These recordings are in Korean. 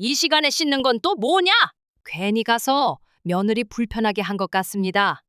이 시간에 씻는 건 또 뭐냐? 괜히 가서 며느리 불편하게 한 것 같습니다.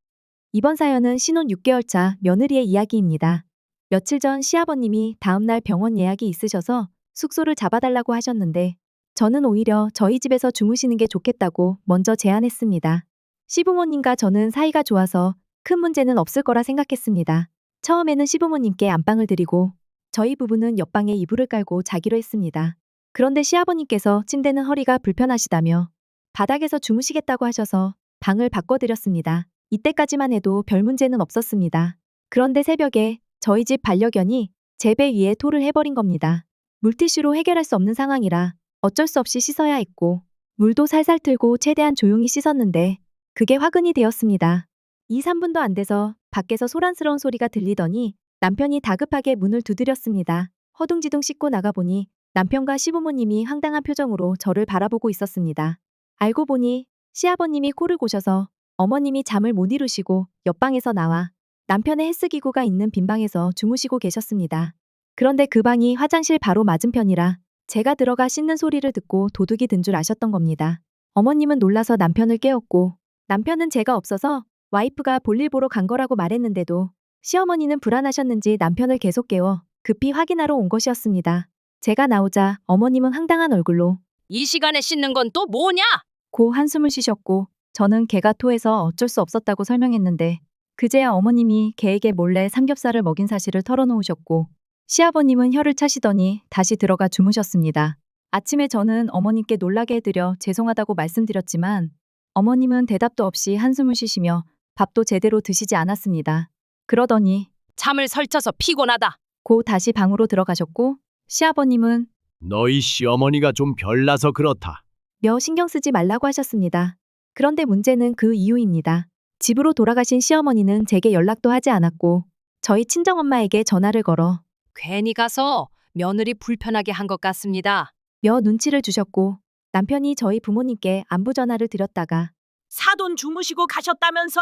이번 사연은 신혼 6개월 차 며느리의 이야기입니다. 며칠 전 시아버님이 다음날 병원 예약이 있으셔서 숙소를 잡아달라고 하셨는데 저는 오히려 저희 집에서 주무시는 게 좋겠다고 먼저 제안했습니다. 시부모님과 저는 사이가 좋아서 큰 문제는 없을 거라 생각했습니다. 처음에는 시부모님께 안방을 드리고 저희 부부는 옆방에 이불을 깔고 자기로 했습니다. 그런데 시아버님께서 침대는 허리가 불편하시다며 바닥에서 주무시겠다고 하셔서 방을 바꿔드렸습니다. 이때까지만 해도 별 문제는 없었습니다. 그런데 새벽에 저희 집 반려견이 제 배 위에 토를 해버린 겁니다. 물티슈로 해결할 수 없는 상황이라 어쩔 수 없이 씻어야 했고 물도 살살 틀고 최대한 조용히 씻었는데 그게 화근이 되었습니다. 2, 3분도 안 돼서 밖에서 소란스러운 소리가 들리더니 남편이 다급하게 문을 두드렸습니다. 허둥지둥 씻고 나가보니 남편과 시부모님이 황당한 표정으로 저를 바라보고 있었습니다. 알고 보니 시아버님이 코를 고셔서 어머님이 잠을 못 이루시고 옆방에서 나와 남편의 헬스기구가 있는 빈방에서 주무시고 계셨습니다. 그런데 그 방이 화장실 바로 맞은편이라 제가 들어가 씻는 소리를 듣고 도둑이 든 줄 아셨던 겁니다. 어머님은 놀라서 남편을 깨웠고 남편은 제가 없어서 와이프가 볼일 보러 간 거라고 말했는데도 시어머니는 불안하셨는지 남편을 계속 깨워 급히 확인하러 온 것이었습니다. 제가 나오자 어머님은 황당한 얼굴로 이 시간에 씻는 건 또 뭐냐? 고 한숨을 쉬셨고 저는 개가 토해서 어쩔 수 없었다고 설명했는데 그제야 어머님이 개에게 몰래 삼겹살을 먹인 사실을 털어놓으셨고 시아버님은 혀를 차시더니 다시 들어가 주무셨습니다. 아침에 저는 어머님께 놀라게 해드려 죄송하다고 말씀드렸지만 어머님은 대답도 없이 한숨을 쉬시며 밥도 제대로 드시지 않았습니다. 그러더니 잠을 설쳐서 피곤하다. 고 다시 방으로 들어가셨고 시아버님은 너희 시어머니가 좀 별나서 그렇다. 며 신경 쓰지 말라고 하셨습니다. 그런데 문제는 그 이유입니다. 집으로 돌아가신 시어머니는 제게 연락도 하지 않았고 저희 친정엄마에게 전화를 걸어 괜히 가서 며느리 불편하게 한 것 같습니다. 며 눈치를 주셨고 남편이 저희 부모님께 안부 전화를 드렸다가 사돈 주무시고 가셨다면서?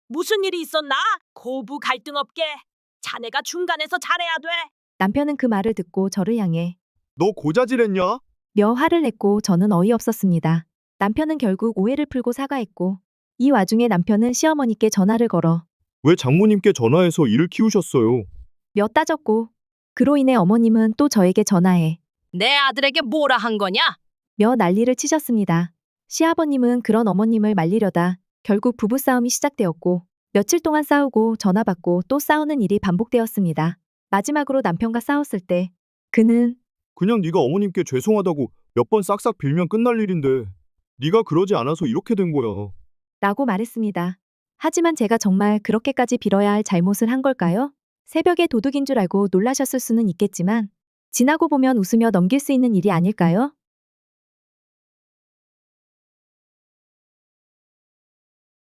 무슨 일이 있었나? 고부 갈등 없게 자네가 중간에서 잘해야 돼. 남편은 그 말을 듣고 저를 향해 너 고자질했냐? 며 화를 냈고 저는 어이없었습니다. 남편은 결국 오해를 풀고 사과했고 이 와중에 남편은 시어머니께 전화를 걸어 왜 장모님께 전화해서 일을 키우셨어요? 며 따졌고 그로 인해 어머님은 또 저에게 전화해 내 아들에게 뭐라 한 거냐? 며 난리를 치셨습니다. 시아버님은 그런 어머님을 말리려다 결국 부부싸움이 시작되었고 며칠 동안 싸우고 전화 받고 또 싸우는 일이 반복되었습니다. 마지막으로 남편과 싸웠을 때 그는 그냥 네가 어머님께 죄송하다고 몇 번 싹싹 빌면 끝날 일인데 네가 그러지 않아서 이렇게 된 거야. 라고 말했습니다. 하지만 제가 정말 그렇게까지 빌어야 할 잘못을 한 걸까요? 새벽에 도둑인 줄 알고 놀라셨을 수는 있겠지만 지나고 보면 웃으며 넘길 수 있는 일이 아닐까요?